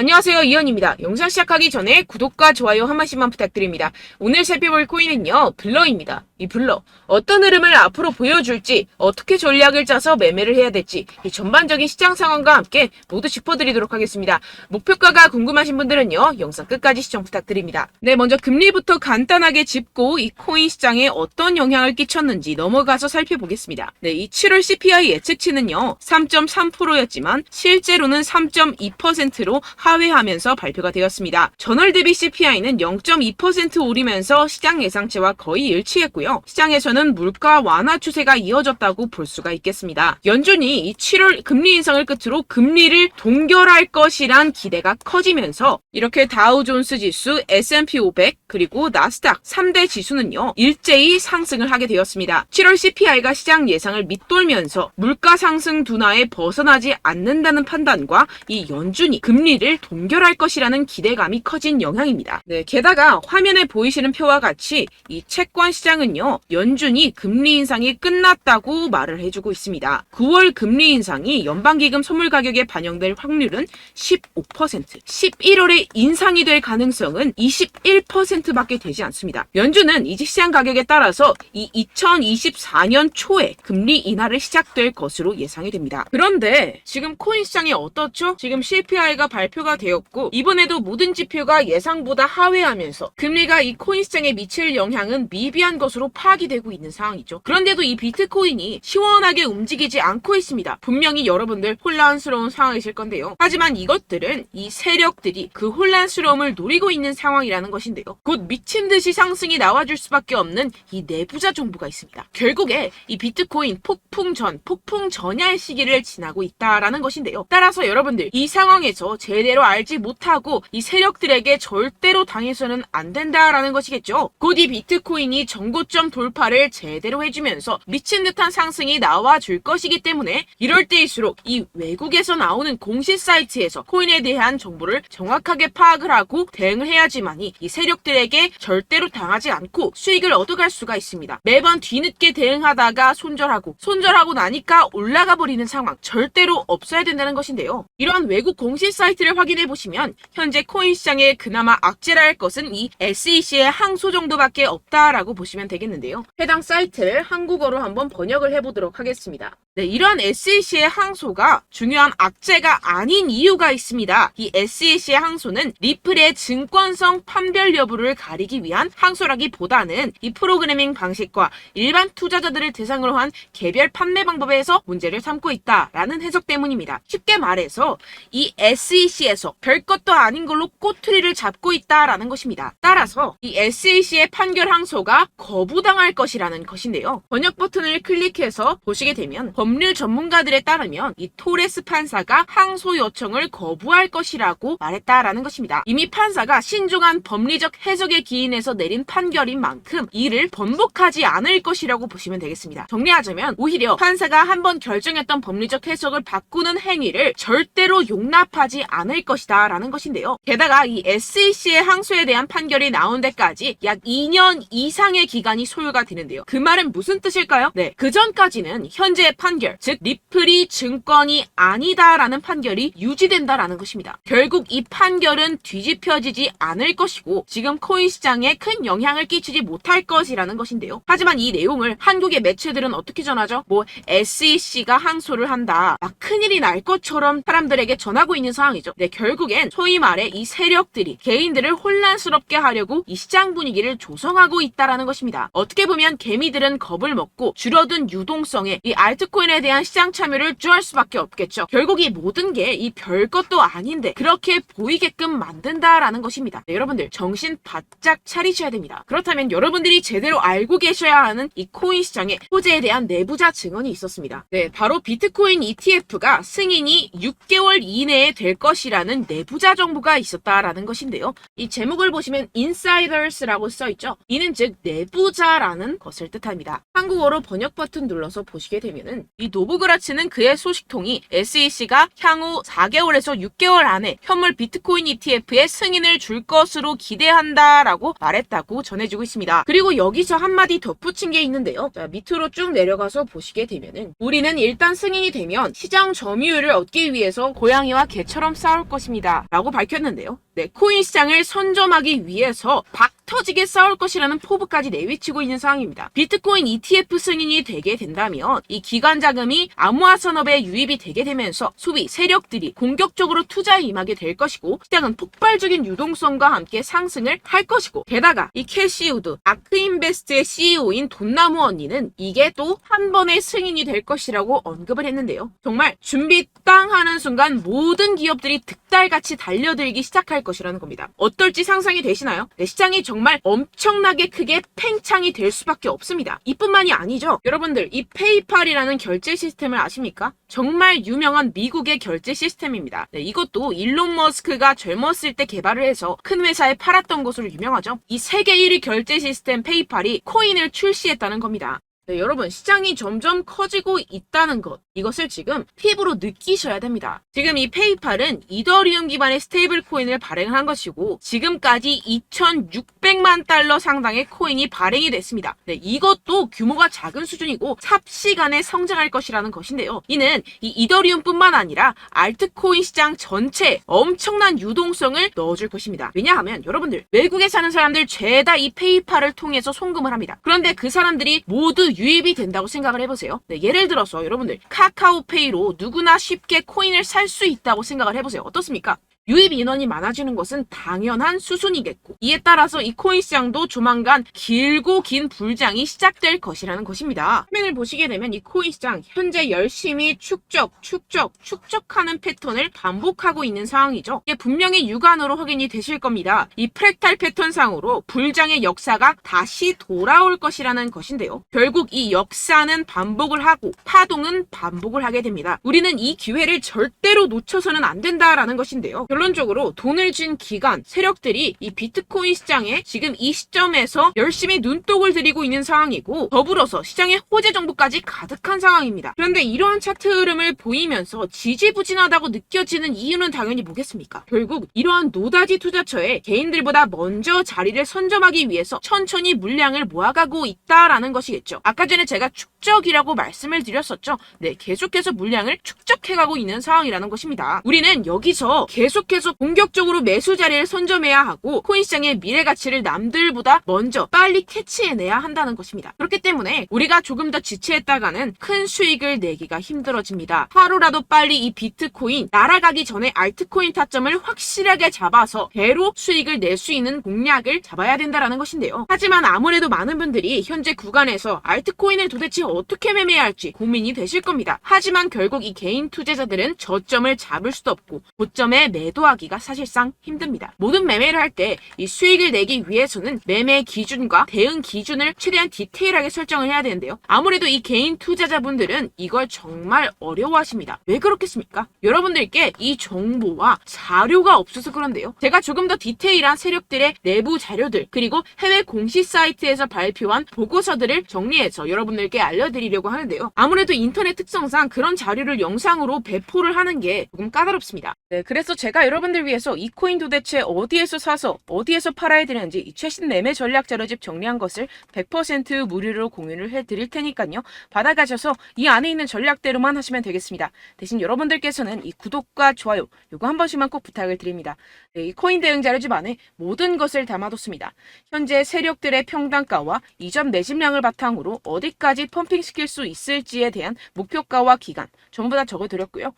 안녕하세요, 이현입니다. 영상 시작하기 전에 구독과 좋아요 한 번씩만 부탁드립니다. 오늘 살펴볼 코인은요, 블러입니다. 이 블러, 어떤 흐름을 앞으로 보여줄지, 어떻게 전략을 짜서 매매를 해야 될지, 이 전반적인 시장 상황과 함께 모두 짚어드리도록 하겠습니다. 목표가가 궁금하신 분들은요, 영상 끝까지 시청 부탁드립니다. 네, 먼저 금리부터 간단하게 짚고 이 코인 시장에 어떤 영향을 끼쳤는지 넘어가서 살펴보겠습니다. 네, 이 7월 CPI 예측치는요, 3.3%였지만 실제로는 3.2%로 하회하면서 발표가 되었습니다. 전월 대비 CPI는 0.2% 오르면서 시장 예상치와 거의 일치했고요. 시장에서는 물가 완화 추세가 이어졌다고 볼 수가 있겠습니다. 연준이 이 7월 금리 인상을 끝으로 금리를 동결할 것이란 기대가 커지면서 이렇게 다우존스 지수, S&P 500 그리고 나스닥 3대 지수는요, 일제히 상승을 하게 되었습니다. 7월 CPI가 시장 예상을 밑돌면서 물가 상승 둔화에 벗어나지 않는다는 판단과 이 연준이 금리를 동결할 것이라는 기대감이 커진 영향입니다. 네, 게다가 화면에 보이시는 표와 같이 이 채권 시장은요, 연준이 금리 인상이 끝났다고 말을 해주고 있습니다. 9월 금리 인상이 연방기금 선물 가격에 반영될 확률은 15%, 11월에 인상이 될 가능성은 21%밖에 되지 않습니다. 연준은 이직 시장 가격에 따라서 이 2024년 초에 금리 인하를 시작될 것으로 예상이 됩니다. 그런데 지금 코인 시장이 어떻죠? 지금 CPI가 발표가 되었고 이번에도 모든 지표가 예상보다 하회하면서 금리가 이 코인 시장에 미칠 영향은 미비한 것으로 파악이 되고 있는 상황이죠. 그런데도 이 비트코인이 시원하게 움직이지 않고 있습니다. 분명히 여러분들 혼란스러운 상황이실 건데요. 하지만 이것들은 이 세력들이 그 혼란스러움을 노리고 있는 상황이라는 것인데요. 곧 미친 듯이 상승이 나와줄 수밖에 없는 이 내부자 정보가 있습니다. 결국에 이 비트코인 폭풍 전야의 시기를 지나고 있다라는 것인데요. 따라서 여러분들 이 상황에서 제대로 알지 못하고 이 세력들에게 절대로 당해서는 안 된다라는 것이겠죠. 곧 이 비트코인이 정고점 돌파를 제대로 해주면서 미친 듯한 상승이 나와줄 것이기 때문에 이럴 때일수록 이 외국에서 나오는 공시 사이트에서 코인에 대한 정보를 정확하게 파악을 하고 대응을 해야지만이 이 세력들에게 절대로 당하지 않고 수익을 얻어갈 수가 있습니다. 매번 뒤늦게 대응하다가 손절하고 나니까 올라가 버리는 상황 절대로 없어야 된다는 것인데요. 이러한 외국 공시 사이트를 확인해 보시면 현재 코인 시장에 그나마 악재라 할 것은 이 SEC의 항소 정도밖에 없다라고 보시면 되겠는데요. 해당 사이트를 한국어로 한번 번역을 해보도록 하겠습니다. 네, 이러한 SEC의 항소가 중요한 악재가 아닌 이유가 있습니다. 이 SEC의 항소는 리플의 증권성 판별 여부를 가리기 위한 항소라기보다는 이 프로그래밍 방식과 일반 투자자들을 대상으로 한 개별 판매 방법에서 문제를 삼고 있다라는 해석 때문입니다. 쉽게 말해서 이 SEC에서 별것도 아닌 걸로 꼬투리를 잡고 있다라는 것입니다. 따라서 이 SEC의 판결 항소가 거부당할 것이라는 것인데요. 번역 버튼을 클릭해서 보시게 되면 법률 전문가들에 따르면 이 토레스 판사가 항소 요청을 거부할 것이라고 말했다라는 것입니다. 이미 판사가 신중한 법리적 해석에 기인해서 내린 판결인 만큼 이를 번복하지 않을 것이라고 보시면 되겠습니다. 정리하자면 오히려 판사가 한번 결정했던 법리적 해석을 바꾸는 행위를 절대로 용납하지 않을 것이다 라는 것인데요. 게다가 이 SEC의 항소에 대한 판결이 나온 데까지 약 2년 이상의 기간이 소요가 되는데요. 그 말은 무슨 뜻일까요? 네, 그 전까지는 현재의 판결, 즉 리플이 증권이 아니다라는 판결이 유지된다라는 것입니다. 결국 이 판결은 뒤집혀지지 않을 것이고 지금 코인 시장에 큰 영향을 끼치지 못할 것이라는 것인데요. 하지만 이 내용을 한국의 매체들은 어떻게 전하죠? SEC가 항소를 한다. 막 큰일이 날 것처럼 사람들에게 전하고 있는 상황이죠. 네, 결국엔 소위 말해 이 세력들이 개인들을 혼란스럽게 하려고 이 시장 분위기를 조성하고 있다라는 것입니다. 어떻게 보면 개미들은 겁을 먹고 줄어든 유동성에 이 알트코인에 대한 시장 참여를 주할 수밖에 없겠죠. 결국 이 모든 게 이 별것도 아닌데 그렇게 보이게끔 만든다라는 것입니다. 네, 여러분들 정신 바짝 차리셔야 됩니다. 그렇다면 여러분들이 제대로 알고 계셔야 하는 이 코인 시장의 호재에 대한 내부자 증언이 있었습니다. 네, 바로 비트코인 ETF가 승인이 6개월 이내에 될 것이라는 내부자 정보가 있었다라는 것인데요. 이 제목을 보시면 insiders라고 써있죠. 이는 즉 내부자 하자라는 것을 뜻합니다. 한국어로 번역 버튼 눌러서 보시게 되면은 이 노브그라츠는 그의 소식통이 SEC가 향후 4개월에서 6개월 안에 현물 비트코인 ETF에 승인을 줄 것으로 기대한다라고 말했다고 전해지고 있습니다. 그리고 여기서 한마디 덧붙인 게 있는데요. 자, 밑으로 쭉 내려가서 보시게 되면은 우리는 일단 승인이 되면 시장 점유율을 얻기 위해서 고양이와 개처럼 싸울 것입니다. 라고 밝혔는데요. 네, 코인 시장을 선점하기 위해서 박 터지게 싸울 것이라는 포부까지 내비치고 있는 상황입니다. 비트코인 ETF 승인이 되게 된다면 이 기관 자금이 암호화 산업에 유입이 되게 되면서 소비 세력들이 공격적으로 투자에 임하게 될 것이고 시장은 폭발적인 유동성과 함께 상승을 할 것이고 게다가 이 캐시우드 아크인베스트의 CEO인 돈나무 언니는 이게 또 한 번의 승인이 될 것이라고 언급을 했는데요. 정말 준비 땅 하는 순간 모든 기업들이 득달같이 달려들기 시작할 것이라는 겁니다. 어떨지 상상이 되시나요? 네, 시장이 정말 엄청나게 크게 팽창이 될 수밖에 없습니다. 이뿐만이 아니죠. 여러분들 이 페이팔이라는 결제 시스템을 아십니까? 정말 유명한 미국의 결제 시스템입니다. 네, 이것도 일론 머스크가 젊었을 때 개발을 해서 큰 회사에 팔았던 것으로 유명하죠. 이 세계 1위 결제 시스템 페이팔이 코인을 출시했다는 겁니다. 네, 여러분 시장이 점점 커지고 있다는 것 이것을 지금 피부로 느끼셔야 됩니다. 지금 이 페이팔은 이더리움 기반의 스테이블 코인을 발행을 한 것이고 지금까지 2,600만 달러 상당의 코인이 발행이 됐습니다. 네, 이것도 규모가 작은 수준이고 삽시간에 성장할 것이라는 것인데요. 이는 이 이더리움뿐만 아니라 알트코인 시장 전체에 엄청난 유동성을 넣어줄 것입니다. 왜냐하면 여러분들 외국에 사는 사람들 죄다 이 페이팔을 통해서 송금을 합니다. 그런데 그 사람들이 모두 유입이 된다고 생각을 해보세요. 네, 예를 들어서 여러분들 카카오페이로 누구나 쉽게 코인을 살 수 있다고 생각을 해보세요. 어떻습니까? 유입 인원이 많아지는 것은 당연한 수순이겠고 이에 따라서 이 코인 시장도 조만간 길고 긴 불장이 시작될 것이라는 것입니다. 화면을 보시게 되면 이 코인 시장 현재 열심히 축적하는 패턴을 반복하고 있는 상황이죠. 이게 분명히 육안으로 확인이 되실 겁니다. 이 프랙탈 패턴상으로 불장의 역사가 다시 돌아올 것이라는 것인데요. 결국 이 역사는 반복을 하고 파동은 반복을 하게 됩니다. 우리는 이 기회를 절대로 놓쳐서는 안 된다라는 것인데요. 결론적으로 돈을 쥔 기관, 세력들이 이 비트코인 시장에 지금 이 시점에서 열심히 눈독을 들이고 있는 상황이고 더불어서 시장에 호재 정보까지 가득한 상황입니다. 그런데 이러한 차트 흐름을 보이면서 지지부진하다고 느껴지는 이유는 당연히 뭐겠습니까? 결국 이러한 노다지 투자처에 개인들보다 먼저 자리를 선점하기 위해서 천천히 물량을 모아가고 있다라는 것이겠죠. 아까 전에 제가 축적이라고 말씀을 드렸었죠. 네, 계속해서 물량을 축적해가고 있는 상황이라는 것입니다. 우리는 여기서 계속해서 공격적으로 매수 자리를 선점해야 하고 코인 시장의 미래 가치를 남들보다 먼저 빨리 캐치해내야 한다는 것입니다. 그렇기 때문에 우리가 조금 더 지체했다가는 큰 수익을 내기가 힘들어집니다. 하루라도 빨리 이 비트코인 날아가기 전에 알트코인 타점을 확실하게 잡아서 배로 수익을 낼 수 있는 공략을 잡아야 된다는 것인데요. 하지만 아무래도 많은 분들이 현재 구간에서 알트코인을 도대체 어떻게 매매해야 할지 고민이 되실 겁니다. 하지만 결국 이 개인 투자자들은 저점을 잡을 수도 없고 고점에 매도하기가 사실상 힘듭니다. 모든 매매를 할 때 이 수익을 내기 위해서는 매매 기준과 대응 기준을 최대한 디테일하게 설정을 해야 되는데요. 아무래도 이 개인 투자자분들은 이걸 정말 어려워하십니다. 왜 그렇겠습니까? 여러분들께 이 정보와 자료가 없어서 그런데요. 제가 조금 더 디테일한 세력들의 내부 자료들 그리고 해외 공시 사이트에서 발표한 보고서들을 정리해서 여러분들께 알려드리려고 하는데요. 아무래도 인터넷 특성상 그런 자료를 영상으로 배포를 하는 게 조금 까다롭습니다. 네, 그래서 제가 여러분들 위해서 이 코인 도대체 어디에서 사서 어디에서 팔아야 되는지 이 최신 매매 전략 자료집 정리한 것을 100% 무료로 공유를 해드릴 테니까요. 받아가셔서 이 안에 있는 전략대로만 하시면 되겠습니다. 대신 여러분들께서는 이 구독과 좋아요 요거 한 번씩만 꼭 부탁을 드립니다. 네, 이 코인 대응 자료집 안에 모든 것을 담아뒀습니다. 현재 세력들의 평단가와 이전 매집량을 바탕으로 어디까지 펌핑시킬 수 있을지에 대한 목표가와 기간 전부 다 적어드렸고요.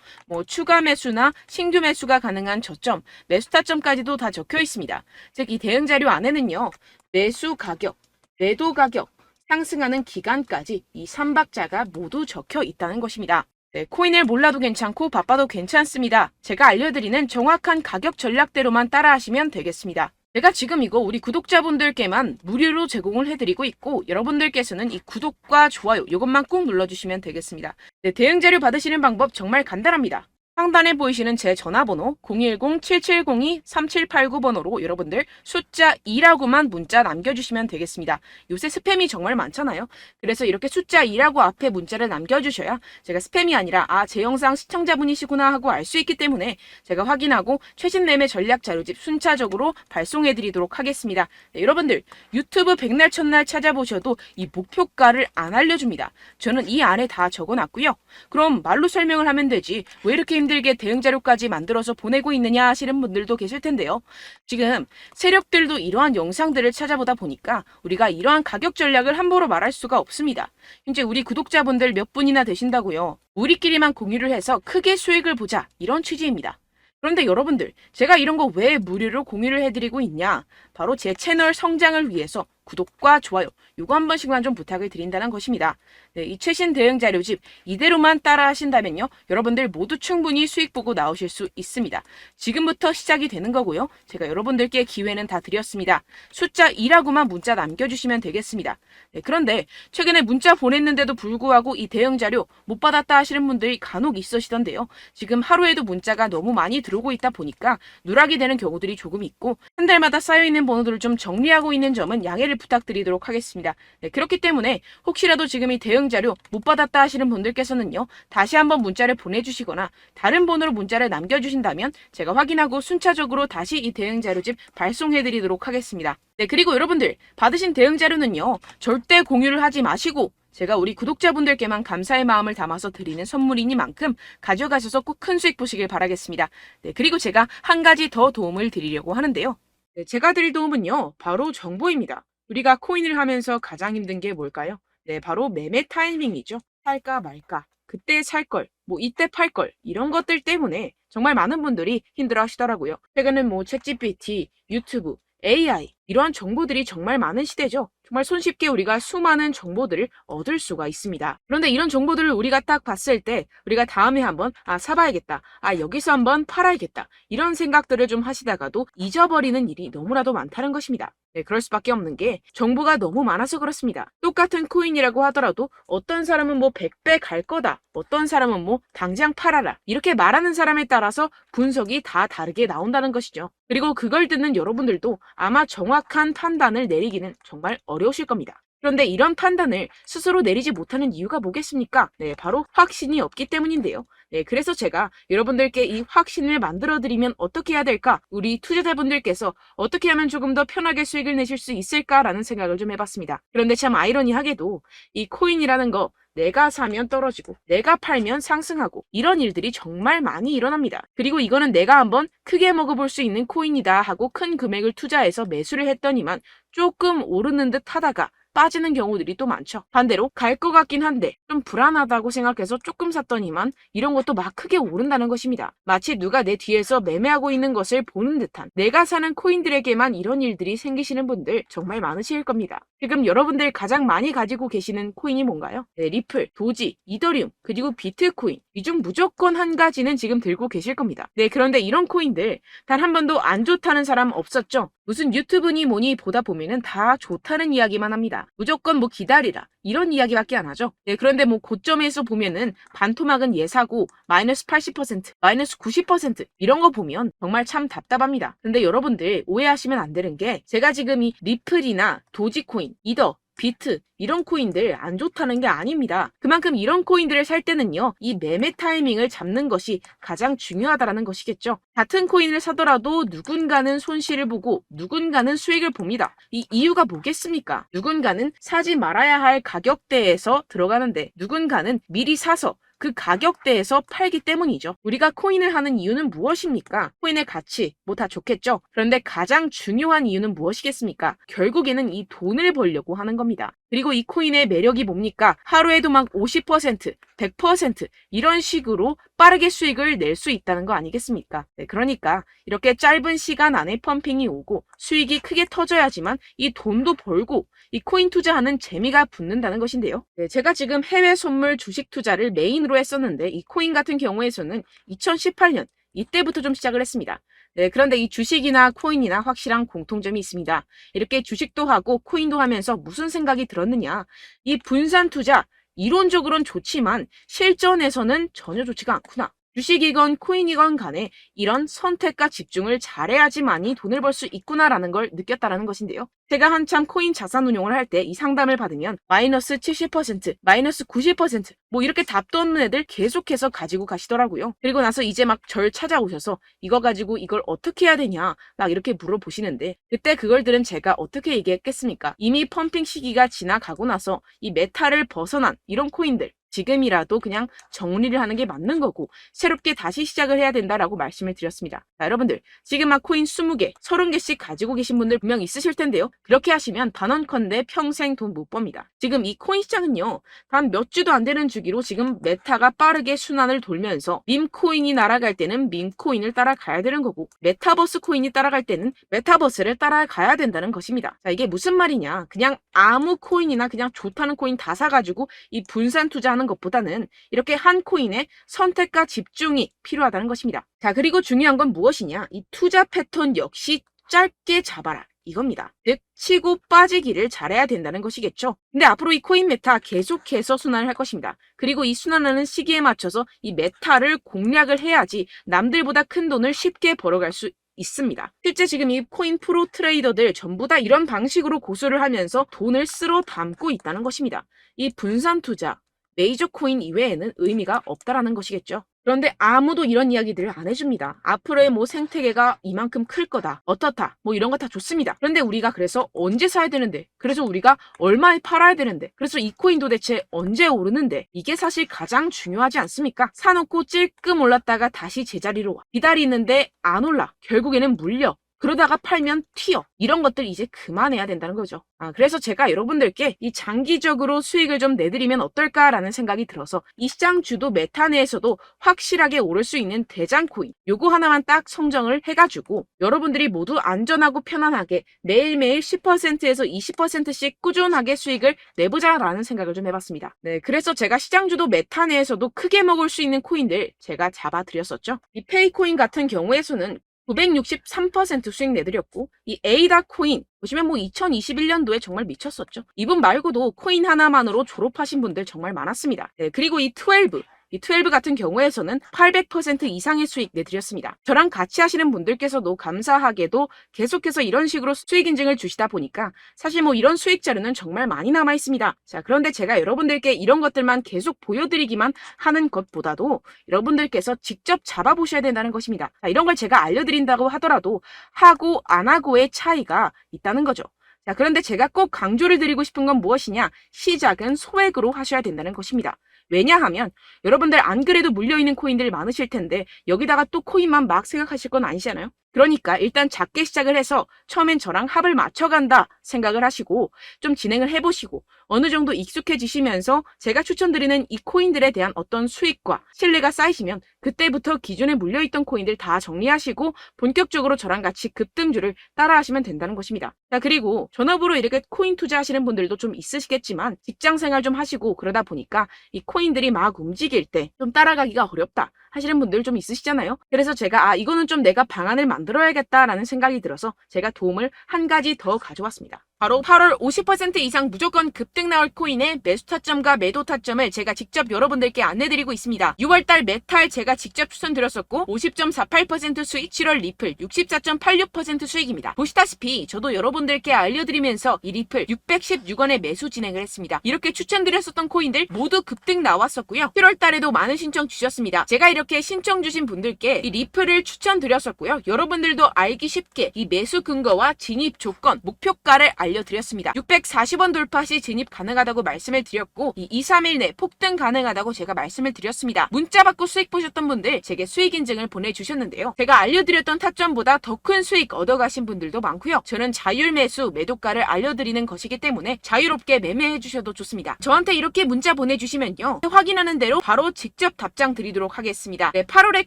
추가 매수나 신규 매수가 가능한 저점, 매수 타점까지도 다 적혀 있습니다. 즉 이 대응 자료 안에는요. 매수 가격, 매도 가격, 상승하는 기간까지 이 3박자가 모두 적혀 있다는 것입니다. 네, 코인을 몰라도 괜찮고 바빠도 괜찮습니다. 제가 알려드리는 정확한 가격 전략대로만 따라하시면 되겠습니다. 제가 지금 이거 우리 구독자분들께만 무료로 제공을 해드리고 있고 여러분들께서는 이 구독과 좋아요 이것만 꼭 눌러주시면 되겠습니다. 네, 대응 자료 받으시는 방법 정말 간단합니다. 상단에 보이시는 제 전화번호 010-7702-3789번호로 여러분들 숫자 2라고만 문자 남겨주시면 되겠습니다. 요새 스팸이 정말 많잖아요. 그래서 이렇게 숫자 2라고 앞에 문자를 남겨주셔야 제가 스팸이 아니라 제 영상 시청자분이시구나 하고 알 수 있기 때문에 제가 확인하고 최신 매매 전략 자료집 순차적으로 발송해드리도록 하겠습니다. 네, 여러분들 유튜브 백날 첫날 찾아보셔도 이 목표가를 안 알려줍니다. 저는 이 안에 다 적어놨고요. 그럼 말로 설명을 하면 되지 왜 이렇게 힘들게 대응 자료까지 만들어서 보내고 있느냐 하시는 분들도 계실 텐데요. 지금 세력들도 이러한 영상들을 찾아보다 보니까 우리가 이러한 가격 전략을 함부로 말할 수가 없습니다. 현재 우리 구독자분들 몇 분이나 되신다고요. 우리끼리만 공유를 해서 크게 수익을 보자 이런 취지입니다. 그런데 여러분들 제가 이런 거 왜 무료로 공유를 해드리고 있냐? 바로 제 채널 성장을 위해서 구독과 좋아요 이거 한 번씩만 좀 부탁을 드린다는 것입니다. 네, 이 최신 대응 자료집 이대로만 따라 하신다면요. 여러분들 모두 충분히 수익 보고 나오실 수 있습니다. 지금부터 시작이 되는 거고요. 제가 여러분들께 기회는 다 드렸습니다. 숫자 2라고만 문자 남겨주시면 되겠습니다. 네, 그런데 최근에 문자 보냈는데도 불구하고 이 대응 자료 못 받았다 하시는 분들이 간혹 있으시던데요. 지금 하루에도 문자가 너무 많이 들어오고 있다 보니까 누락이 되는 경우들이 조금 있고 한 달마다 쌓여있는 번호들을 좀 정리하고 있는 점은 양해를 부탁드리도록 하겠습니다. 네, 그렇기 때문에 혹시라도 지금 이 대응 자료 못 받았다 하시는 분들께서는요. 다시 한번 문자를 보내주시거나 다른 번호로 문자를 남겨주신다면 제가 확인하고 순차적으로 다시 이 대응 자료집 발송해드리도록 하겠습니다. 네, 그리고 여러분들 받으신 대응 자료는요. 절대 공유를 하지 마시고 제가 우리 구독자분들께만 감사의 마음을 담아서 드리는 선물이니만큼 가져가셔서 꼭 큰 수익 보시길 바라겠습니다. 네, 그리고 제가 한 가지 더 도움을 드리려고 하는데요. 네, 제가 드릴 도움은요. 바로 정보입니다. 우리가 코인을 하면서 가장 힘든 게 뭘까요? 네, 바로 매매 타이밍이죠. 살까 말까, 그때 살 걸, 이때 팔 걸, 이런 것들 때문에 정말 많은 분들이 힘들어 하시더라고요. 최근은 챗GPT, 유튜브, AI, 이러한 정보들이 정말 많은 시대죠. 정말 손쉽게 우리가 수많은 정보들을 얻을 수가 있습니다. 그런데 이런 정보들을 우리가 딱 봤을 때 우리가 다음에 한번 사봐야겠다. 여기서 한번 팔아야겠다. 이런 생각들을 좀 하시다가도 잊어버리는 일이 너무나도 많다는 것입니다. 네, 그럴 수밖에 없는 게 정보가 너무 많아서 그렇습니다. 똑같은 코인이라고 하더라도 어떤 사람은 100배 갈 거다. 어떤 사람은 당장 팔아라. 이렇게 말하는 사람에 따라서 분석이 다 다르게 나온다는 것이죠. 그리고 그걸 듣는 여러분들도 아마 정확한 판단을 내리기는 정말 어려우실 겁니다. 그런데 이런 판단을 스스로 내리지 못하는 이유가 뭐겠습니까? 네, 바로 확신이 없기 때문인데요. 네, 그래서 제가 여러분들께 이 확신을 만들어드리면 어떻게 해야 될까? 우리 투자자분들께서 어떻게 하면 조금 더 편하게 수익을 내실 수 있을까라는 생각을 좀 해봤습니다. 그런데 참 아이러니하게도 이 코인이라는 거 내가 사면 떨어지고 내가 팔면 상승하고 이런 일들이 정말 많이 일어납니다. 그리고 이거는 내가 한번 크게 먹어볼 수 있는 코인이다 하고 큰 금액을 투자해서 매수를 했더니만 조금 오르는 듯 하다가 빠지는 경우들이 또 많죠. 반대로 갈 것 같긴 한데 좀 불안하다고 생각해서 조금 샀더니만 이런 것도 막 크게 오른다는 것입니다. 마치 누가 내 뒤에서 매매하고 있는 것을 보는 듯한 내가 사는 코인들에게만 이런 일들이 생기시는 분들 정말 많으실 겁니다. 지금 여러분들 가장 많이 가지고 계시는 코인이 뭔가요? 네, 리플, 도지, 이더리움, 그리고 비트코인. 이 중 무조건 한 가지는 지금 들고 계실 겁니다. 네, 그런데 이런 코인들 단 한 번도 안 좋다는 사람 없었죠? 무슨 유튜브니 뭐니 보다 보면은 다 좋다는 이야기만 합니다. 무조건 기다리라. 이런 이야기밖에 안 하죠. 네, 그런데 고점에서 보면은 반토막은 예사고 마이너스 80%, 마이너스 90% 이런 거 보면 정말 참 답답합니다. 근데 여러분들 오해하시면 안 되는 게 제가 지금 이 리플이나 도지코인, 이더, 비트 이런 코인들 안 좋다는 게 아닙니다. 그만큼 이런 코인들을 살 때는요. 이 매매 타이밍을 잡는 것이 가장 중요하다는 것이겠죠. 같은 코인을 사더라도 누군가는 손실을 보고 누군가는 수익을 봅니다. 이 이유가 뭐겠습니까? 누군가는 사지 말아야 할 가격대에서 들어가는데 누군가는 미리 사서 그 가격대에서 팔기 때문이죠. 우리가 코인을 하는 이유는 무엇입니까? 코인의 가치, 다 좋겠죠? 그런데 가장 중요한 이유는 무엇이겠습니까? 결국에는 이 돈을 벌려고 하는 겁니다. 그리고 이 코인의 매력이 뭡니까? 하루에도 50%, 100% 이런 식으로 빠르게 수익을 낼 수 있다는 거 아니겠습니까? 네, 그러니까 이렇게 짧은 시간 안에 펌핑이 오고 수익이 크게 터져야지만 이 돈도 벌고 이 코인 투자하는 재미가 붙는다는 것인데요. 네, 제가 지금 해외 선물 주식 투자를 메인으로 했었는데 이 코인 같은 경우에서는 2018년 이때부터 좀 시작을 했습니다. 네, 그런데 이 주식이나 코인이나 확실한 공통점이 있습니다. 이렇게 주식도 하고 코인도 하면서 무슨 생각이 들었느냐. 이 분산 투자 이론적으로는 좋지만 실전에서는 전혀 좋지가 않구나. 주식이건 코인이건 간에 이런 선택과 집중을 잘해야지만이 돈을 벌 수 있구나라는 걸 느꼈다라는 것인데요. 제가 한참 코인 자산 운용을 할 때 이 상담을 받으면 마이너스 70%, 마이너스 90%, 뭐 이렇게 답도 없는 애들 계속해서 가지고 가시더라고요. 그리고 나서 이제 막 절 찾아오셔서 이거 가지고 이걸 어떻게 해야 되냐 막 이렇게 물어보시는데, 그때 그걸 들은 제가 어떻게 얘기했겠습니까? 이미 펌핑 시기가 지나가고 나서 이 메타를 벗어난 이런 코인들, 지금이라도 그냥 정리를 하는 게 맞는 거고 새롭게 다시 시작을 해야 된다라고 말씀을 드렸습니다. 자, 여러분들 지금 막 코인 20개, 30개씩 가지고 계신 분들 분명 있으실 텐데요. 그렇게 하시면 단언컨대 평생 돈 못 법니다. 지금 이 코인 시장은요, 단 몇 주도 안 되는 주기로 지금 메타가 빠르게 순환을 돌면서 밈코인이 날아갈 때는 밈코인을 따라가야 되는 거고, 메타버스 코인이 따라갈 때는 메타버스를 따라가야 된다는 것입니다. 자, 이게 무슨 말이냐, 그냥 아무 코인이나 그냥 좋다는 코인 다 사가지고 이 분산 투자하는 것보다는 이렇게 한 코인에 선택과 집중이 필요하다는 것입니다. 자, 그리고 중요한 건 무엇이냐, 이 투자 패턴 역시 짧게 잡아라 이겁니다. 즉 치고 빠지기를 잘해야 된다는 것이겠죠. 근데 앞으로 이 코인 메타 계속해서 순환을 할 것입니다. 그리고 이 순환하는 시기에 맞춰서 이 메타를 공략을 해야지 남들보다 큰 돈을 쉽게 벌어갈 수 있습니다. 실제 지금 이 코인 프로 트레이더들 전부 다 이런 방식으로 고수를 하면서 돈을 쓸어 담고 있다는 것입니다. 이 분산 투자, 메이저 코인 이외에는 의미가 없다라는 것이겠죠. 그런데 아무도 이런 이야기들을 안 해줍니다. 앞으로의 뭐 생태계가 이만큼 클 거다, 어떻다, 뭐 이런 거 다 좋습니다. 그런데 우리가 그래서 언제 사야 되는데, 그래서 우리가 얼마에 팔아야 되는데, 그래서 이 코인도 대체 언제 오르는데, 이게 사실 가장 중요하지 않습니까? 사놓고 찔끔 올랐다가 다시 제자리로 와. 기다리는데 안 올라. 결국에는 물려. 그러다가 팔면 튀어. 이런 것들 이제 그만해야 된다는 거죠. 그래서 제가 여러분들께 이 장기적으로 수익을 좀 내드리면 어떨까라는 생각이 들어서 이 시장 주도 메타 내에서도 확실하게 오를 수 있는 대장 코인, 요거 하나만 딱 선정을 해가지고 여러분들이 모두 안전하고 편안하게 매일매일 10%에서 20%씩 꾸준하게 수익을 내보자라는 생각을 좀 해봤습니다. 네, 그래서 제가 시장 주도 메타 내에서도 크게 먹을 수 있는 코인들 제가 잡아드렸었죠. 이 페이코인 같은 경우에서는 963% 수익 내드렸고, 이 에이다 코인 보시면 뭐 2021년도에 정말 미쳤었죠. 이분 말고도 코인 하나만으로 졸업하신 분들 정말 많았습니다. 네, 그리고 이 12 같은 경우에서는 800% 이상의 수익 내드렸습니다. 저랑 같이 하시는 분들께서도 감사하게도 계속해서 이런 식으로 수익 인증을 주시다 보니까 사실 뭐 이런 수익 자료는 정말 많이 남아 있습니다. 자, 그런데 제가 여러분들께 이런 것들만 계속 보여드리기만 하는 것보다도 여러분들께서 직접 잡아보셔야 된다는 것입니다. 자, 이런 걸 제가 알려드린다고 하더라도 하고 안 하고의 차이가 있다는 거죠. 자, 그런데 제가 꼭 강조를 드리고 싶은 건 무엇이냐? 시작은 소액으로 하셔야 된다는 것입니다. 왜냐하면 여러분들 안 그래도 물려있는 코인들 많으실 텐데 여기다가 또 코인만 막 생각하실 건 아니잖아요. 그러니까 일단 작게 시작을 해서 처음엔 저랑 합을 맞춰간다 생각을 하시고 좀 진행을 해보시고 어느 정도 익숙해지시면서 제가 추천드리는 이 코인들에 대한 어떤 수익과 신뢰가 쌓이시면 그때부터 기존에 물려있던 코인들 다 정리하시고 본격적으로 저랑 같이 급등주를 따라하시면 된다는 것입니다. 자, 그리고 전업으로 이렇게 코인 투자하시는 분들도 좀 있으시겠지만 직장 생활 좀 하시고 그러다 보니까 이 코인들이 막 움직일 때 좀 따라가기가 어렵다 하시는 분들 좀 있으시잖아요. 그래서 제가 이거는 좀 내가 방안을 만들어야겠다라는 생각이 들어서 제가 도움을 한 가지 더 가져왔습니다. 바로 8월 50% 이상 무조건 급등 나올 코인의 매수 타점과 매도 타점을 제가 직접 여러분들께 안내드리고 있습니다. 6월달 메탈 제가 직접 추천드렸었고 50.48% 수익, 7월 리플 64.86% 수익입니다. 보시다시피 저도 여러분들께 알려드리면서 이 리플 616원에 매수 진행을 했습니다. 이렇게 추천드렸었던 코인들 모두 급등 나왔었고요. 7월달에도 많은 신청 주셨습니다. 제가 이렇게 신청 주신 분들께 이 리플을 추천드렸었고요. 여러분들도 알기 쉽게 이 매수 근거와 진입 조건, 목표가를 알려드렸습니다. 640원 돌파 시 진입 가능하다고 말씀을 드렸고 이 2-3일 내 폭등 가능하다고 제가 말씀을 드렸습니다. 문자 받고 수익 보셨던 분들 제게 수익 인증을 보내주셨는데요. 제가 알려드렸던 타점보다 더 큰 수익 얻어가신 분들도 많고요. 저는 자율 매수 매도가를 알려드리는 것이기 때문에 자유롭게 매매해 주셔도 좋습니다. 저한테 이렇게 문자 보내주시면요, 확인하는 대로 바로 직접 답장 드리도록 하겠습니다. 네, 8월의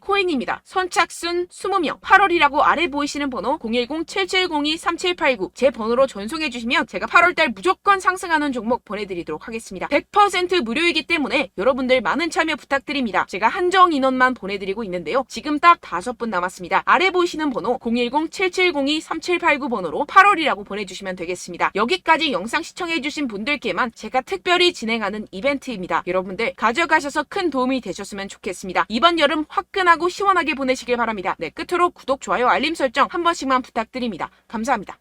코인입니다. 선착순 20명, 8월이라고 아래 보이시는 번호 010-7702-3789 제 번호로 전송해 신청해주시면 제가 8월달 무조건 상승하는 종목 보내드리도록 하겠습니다. 100% 무료이기 때문에 여러분들 많은 참여 부탁드립니다. 제가 한정 인원만 보내드리고 있는데요. 지금 딱 5분 남았습니다. 아래 보이시는 번호 010-7702-3789 번호로 8월이라고 보내주시면 되겠습니다. 여기까지 영상 시청해주신 분들께만 제가 특별히 진행하는 이벤트입니다. 여러분들 가져가셔서 큰 도움이 되셨으면 좋겠습니다. 이번 여름 화끈하고 시원하게 보내시길 바랍니다. 네, 끝으로 구독, 좋아요, 알림 설정 한 번씩만 부탁드립니다. 감사합니다.